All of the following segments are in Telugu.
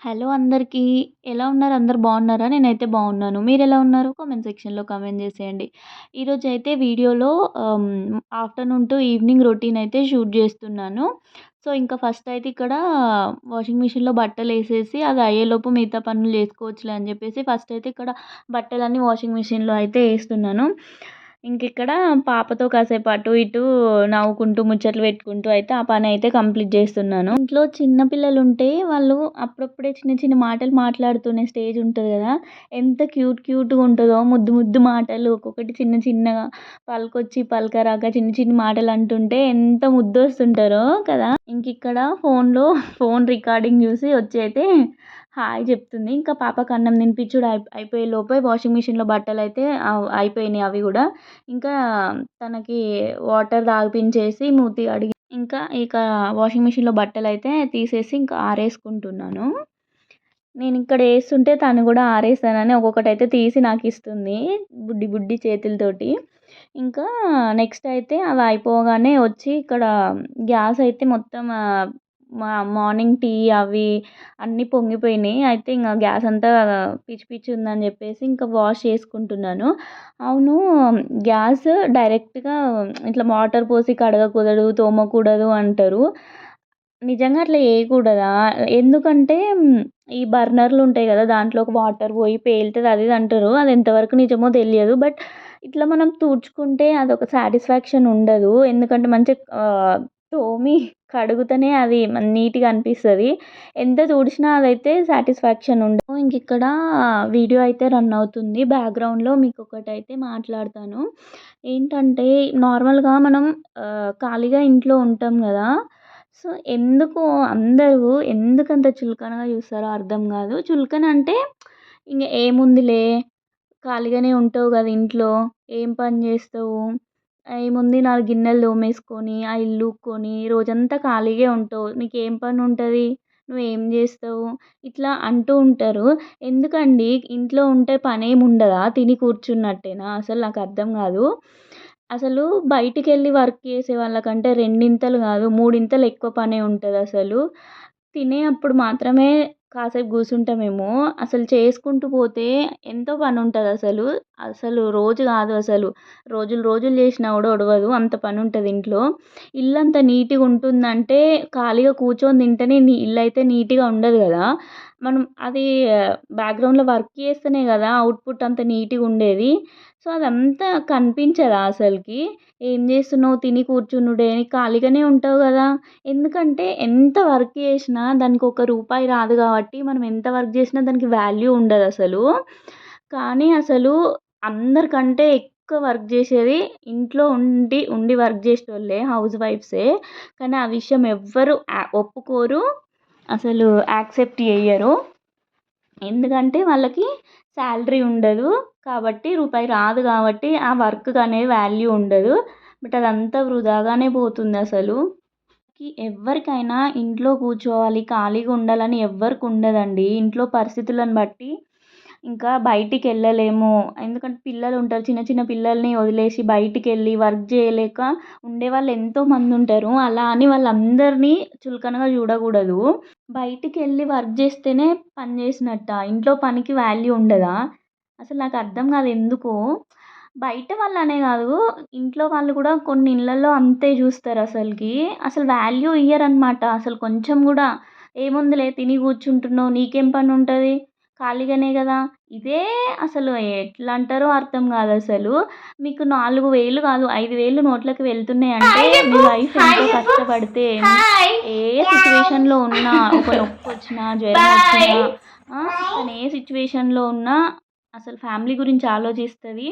హలో అందరికీ. ఎలా ఉన్నారు? అందరూ బాగున్నారా? నేనైతే బాగున్నాను. మీరెలా ఉన్నారు? కామెంట్ సెక్షన్‌లో కామెంట్ చేసేయండి. ఈరోజైతే వీడియోలో ఆఫ్టర్‌నూన్ టు ఈవినింగ్ రొటీన్ అయితే షూట్ చేస్తున్నాను. సో, ఇంకా ఫస్ట్ అయితే ఇక్కడ వాషింగ్ మిషన్‌లో బట్టలేసేసి అది అయ్యేలోపు మిగతా పనులు చేసుకోవచ్చులే అని చెప్పేసి ఫస్ట్ అయితే ఇక్కడ బట్టలన్నీ వాషింగ్ మిషన్‌లో అయితే ఏస్తున్నాను. ఇంకిక్కడ పాపతో కాసేపు అటు ఇటు నవ్వుకుంటూ ముచ్చట్లు పెట్టుకుంటూ అయితే ఆ పని అయితే కంప్లీట్ చేస్తున్నాను. ఇంట్లో చిన్న పిల్లలుంటే వాళ్ళు అప్పుడప్పుడే చిన్న చిన్న మాటలు మాట్లాడుతునే స్టేజ్ ఉంటది కదా! ఎంత క్యూట్‌గా ఉంటదో ముద్దు ముద్దు మాటలు ఒక్కొక్కటి చిన్న చిన్నగా పలకొచ్చి పలకరాక చిన్న చిన్న మాటలు అంటుంటే ఎంత ముద్దొస్తుంటారో కదా! ఇంకిక్కడ ఫోన్ రికార్డింగ్ చూసి వచ్చి అయితే హాయ్ చెప్తుంది. ఇంకా పాపకి అన్నం తినిపించుడు అయిపోయే లోపే వాషింగ్ మిషన్‌లో బట్టలైతే అయిపోయినాయి అవి కూడా. ఇంకా తనకి వాటర్ తాగిపించేసి మూతి కడిగి ఇక వాషింగ్ మిషన్‌లో బట్టలైతే తీసేసి ఇంకా ఆరేసుకుంటున్నాను. నేనిక్కడ ఏస్తుంటే తను కూడా ఆరేసానని ఒక్కొక్కటైతే తీసి నాకిస్తుంది. బుడ్డి బుడ్డి చేతులతోటి. ఇంకా నెక్స్ట్ అయితే అవి అయిపోగానే వచ్చి ఇక్కడ గ్యాస్ అయితే మొత్తం మార్నింగ్ టీ అవి అన్నీ పొంగిపోయినాయి. అయితే ఇంగ గ్యాస్ అంతా పిచ్చి పిచ్చి ఉందని చెప్పేసి ఇంకా వాష్ చేసుకుంటున్నాను. అవును, గ్యాస్ డైరెక్ట్‌గా ఇట్లా వాటర్ పోసి కడగకూడదు, తోమకూడదు అంటారు. నిజంగా అట్లా చేయకూడదా? ఎందుకంటే ఈ బర్నర్‌లు ఉంటాయి కదా! దాంట్లోకి వాటర్ పోయి పేలుతది అది ఇది అంటారు. అది ఎంతవరకు నిజమో తెలియదు. బట్ ఇట్లా మనం తుడుచుకుంటే అదొక సాటిస్ఫాక్షన్ ఉండదు. ఎందుకంటే మంచిగా తోమి కడుగుతనే అది నీట్‌గా అనిపిస్తది. ఎంత తుడిచినా అదైతే సాటిస్ఫాక్షన్ ఉండదు. ఇంకిక్కడ వీడియో అయితే రన్ అవుతుంది. బ్యాక్‌గ్రౌండ్‌లో మీకొకటైతే మాట్లాడతాను. ఏంటంటే నార్మల్‌గా మనం ఖాళీగా ఇంట్లో ఉంటాం గదా! సో, ఎందుకంత చులకనగా చూస్తారో అర్థం గాదు. చులకన అంటే ఇంగ ఏముందిలే, ఖాళీగానే ఉంటావు గదా ఇంట్లో, ఏం పని జేస్తావు? ఏముంది 4 గిన్నెలు తోమేసుకొని, ఆ ఇల్లు ఊక్కొని, రోజంతా ఖాళీగే ఉంటావు. నీకేం పనుంటది? నువ్వేం జేస్తావు? ఇట్లా అంటూ ఉంటారు. ఎందుకండి ఇంట్లో ఉంటే పనేముండదా? తిని కూర్చున్నట్టేనా? అసలు నాకర్థం గాదు. అసలు బయటికెళ్ళి వర్క్ చేసే వాళ్ళకంటే రెండింతలు గాదు, మూడింతలు ఎక్కువ పనే ఉంటదసలు. తినే అప్పుడు మాత్రమే కాసేపు కూసుంటామేమో, అసలు చేసుకుంటూ పోతే ఎంతో పనుంటదసలు. అసలు రోజు గాదు అసలు. రోజులు చేసినా గూడా ఒడవదు. అంత పనుంటది ఇంట్లో. ఇల్లంతా నీట్‌గుంటుందంటే ఖాళీగా కూర్చొని తింటేనే ఇల్లయితే నీట్‌గా ఉండదు గదా! మనం అది బ్యాక్‌గ్రౌండ్‌లో వర్క్ చేస్తేనే గదా అవుట్‌పుట్ అంత నీట్‌గుండేది. సో, అదంతా కనిపించదా అసలకి? ఏం జేస్తున్నావు? తిని కూర్చునుడే. ఖాళీగానే ఉంటావు గదా! ఎందుకంటే ఎంత వర్క్ చేసినా దానికొక రూపాయి రాదు గాబట్టి మనం ఎంత వర్క్ చేసినా దానికి వాల్యూ ఉండదసలు. కానీ అసలు అందరికంటే ఎక్కువ వర్క్ జేసేది ఇంట్లో ఉండి వర్క్ జేసేటోళ్ళే హౌస్ వైఫ్సే. కానీ ఆ విషయం ఎవ్వరు ఒప్పుకోరు. అసలు యాక్సెప్ట్ చెయ్యరు. ఎందుకంటే వాళ్ళకి శాలరీ ఉండదు. కాబట్టి రూపాయి రాదు కాబట్టి ఆ వర్క్‌కనేది వాల్యూ ఉండదు. బట్ అదంతా వృధాగానే పోతుందసలు. ఎవ్వరికైనా ఇంట్లో కూర్చోవాలి, ఖాళీగా ఉండాలని ఎవ్వరికి ఉండదండి. ఇంట్లో పరిస్థితులను బట్టి ఇంకా బయటికెళ్ళలేము. ఎందుకంటే పిల్లలుంటారు. చిన్న చిన్న పిల్లల్ని వదిలేసి బయటికెళ్ళి వర్క్ చేయలేక ఉండేవాళ్ళు ఎంతోమందుంటారు. అలా అని వాళ్ళందరినీ చులకనగా చూడకూడదు. బయటికెళ్ళి వర్క్ చేస్తేనే పని చేసినట్టా? ఇంట్లో పనికి వాల్యూ ఉండదా? అసలు నాకర్థం కాదు ఎందుకో. బయట వాళ్ళనే కాదు, ఇంట్లో వాళ్ళు కూడా కొన్ని ఇళ్లల్లో అంతే చూస్తారసలకి. అసలు వాల్యూ ఇయ్యరనమాట. అసలు కొంచెం గూడా. ఏముందిలే తిని కూర్చుంటున్నావు, నీకేం పనుంటది? ఖాళీగానే గదా! ఇదే అసలు ఎట్లా అంటారో అర్థం కాదసలు. మీకు 4,000 కాదు 5,000 నోట్లోకి వెళ్తున్నాయంటే మీ వైఫ్ ఎంతో కష్టపడితే ఏ సిట్యుయేషన్‌లో ఉన్నా, ఒక నొప్పొచ్చినా, జ్వరం వచ్చినా, తను ఏ సిట్యుయేషన్‌లో ఉన్నా అసలు ఫ్యామిలీ గురించి ఆలోచిస్తది.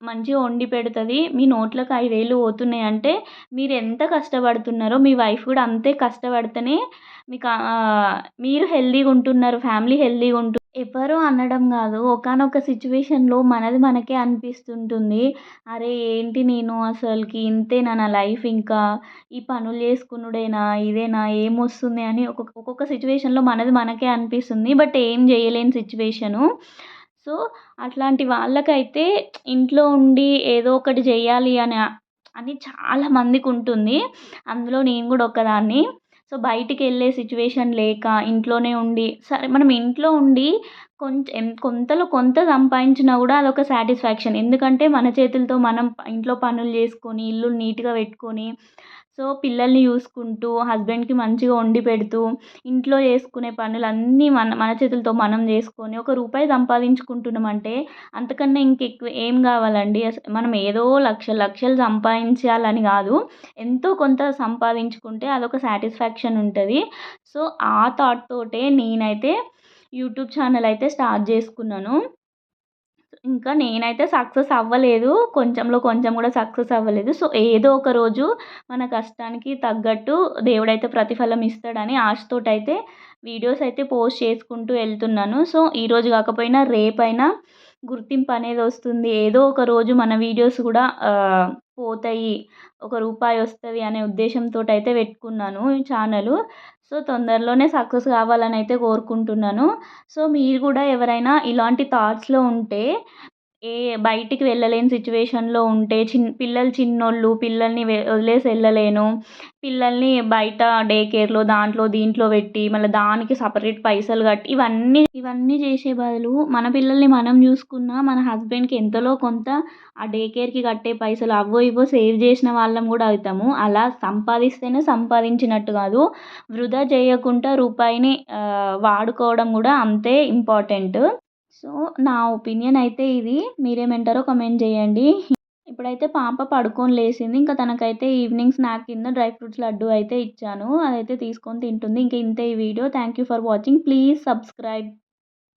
మంచిగా వండి పెడతది. మీ నోట్లోకి 5,000 పోతున్నాయంటే మీరెంత కష్టపడుతున్నారో మీ వైఫ్ కూడా అంతే కష్టపడితేనే మీకు మీరు హెల్తీగా ఉంటున్నారు. ఫ్యామిలీ హెల్తీగా ఎవరు అనడం గాదు. ఒకానొక సిట్యుయేషన్‌లో మనది మనకే అనిపిస్తుంటుంది. అరే! ఏంటి నేను అసలకి ఇంతేనా నా లైఫ్ ఇంకా? ఈ పనులు చేసుకునుడేనా? ఇదేనా? ఏమొస్తుంది అని ఒక్కొక్క సిట్యుయేషన్‌లో మనది మనకే అనిపిస్తుంది. బట్ ఏం జేయలేని సిట్యుయేషను. సో, అట్లాంటి వాళ్ళకైతే ఇంట్లో ఉండి ఏదో ఒకటి జేయాలి అని చాలా మందికుంటుంది. అందులో నేను గూడా ఒకదాన్ని. సో, బయటికెళ్ళే సిచ్యువేషన్ లేక ఇంట్లోనే ఉండి సరే మనం ఇంట్లో ఉండి కొంతలో కొంత సంపాదించినా గూడా అదొక సాటిస్ఫాక్షన్. ఎందుకంటే మన చేతులతో మనం ఇంట్లో పనులు చేసుకొని, ఇల్లు నీట్‌గా పెట్టుకొని, సో, పిల్లల్ని చూసుకుంటూ, హస్బెండ్‌కి మంచిగా వండి పెడుతూ, ఇంట్లో చేసుకునే పనులన్నీ మన మన చేతులతో మనం చేసుకొని, ఒక రూపాయి సంపాదించుకుంటున్నామంటే అంతకన్నా ఇంకెక్కువ ఏం గావాలండి? మనం ఏదో లక్షలు లక్షలు సంపాదించాలని గాదు. ఎంతో కొంత సంపాదించుకుంటే అదొక సాటిస్ఫాక్షన్ ఉంటది. సో, ఆ థాట్ తోటే నేనైతే యూట్యూబ్ ఛానల్ అయితే స్టార్ట్ జేసుకున్నాను. ఇంకా నేనైతే సక్సెస్ అవ్వలేదు. కొంచెంలో కొంచెం గూడా సక్సెస్ అవ్వలేదు. సో, ఏదో ఒక రోజు మన కష్టానికి తగ్గట్టు దేవుడైతే ప్రతిఫలం ఇస్తాడని ఆశతోటైతే వీడియోస్ అయితే పోస్ట్ చేసుకుంటూ ఎళ్తున్నాను. సో, ఈరోజు గాకపోయినా రేపైనా గుర్తింపనేదొస్తుంది. ఏదో ఒక రోజు మన వీడియోస్ గూడా పోతాయి. ఒక రూపాయొస్తది అనే ఉద్దేశంతోటైతే పెట్టుకున్నాను ఈ ఛానలు. సో, తొందరలోనే సక్సెస్ కావాలనైతే కోరుకుంటున్నాను. సో, మీరు గూడా ఎవరైనా ఇలాంటి థాట్స్‌లో ఉంటే బయటికి వెళ్ళలేని సిచ్యువేషన్‌లో ఉంటే పిల్లలు చిన్నోళ్ళు, పిల్లల్ని వదిలేసి ఎళ్ళలేను. పిల్లల్ని బయట డే కేర్‌లో దాంట్లో దీంట్లో పెట్టి మళ్ళీ దానికి సెపరేట్ పైసలు కట్టి ఇవన్నీ చేసే బదులు మన పిల్లల్ని మనం చూసుకున్నా మన హస్బెండ్‌కి ఎంతలో కొంత ఆ డే కేర్‌కి కట్టే పైసలు అవో ఇవో సేవ్ చేసిన వాళ్ళం కూడా అవుతాము. అలా సంపాదిస్తేనే సంపాదించినట్టు కాదు. వృధా చేయకుండా రూపాయిని వాడుకోవడం కూడా అంతే ఇంపార్టెంట్. సో, నా ఒపీనియన్ అయితే ఇది. మీరేమంటారో కామెంట్ చేయండి. ఇప్పుడైతే పాప పడుకొని లేసింది. ఇంకా తనకైతే ఈవినింగ్ స్నాక్ కింద డ్రై ఫ్రూట్స్ లడ్డు అయితే ఇచ్చాను. అదైతే తీసుకొని తింటుంది. ఇంక ఇంతే ఈ video. Thank you for watching. Please subscribe.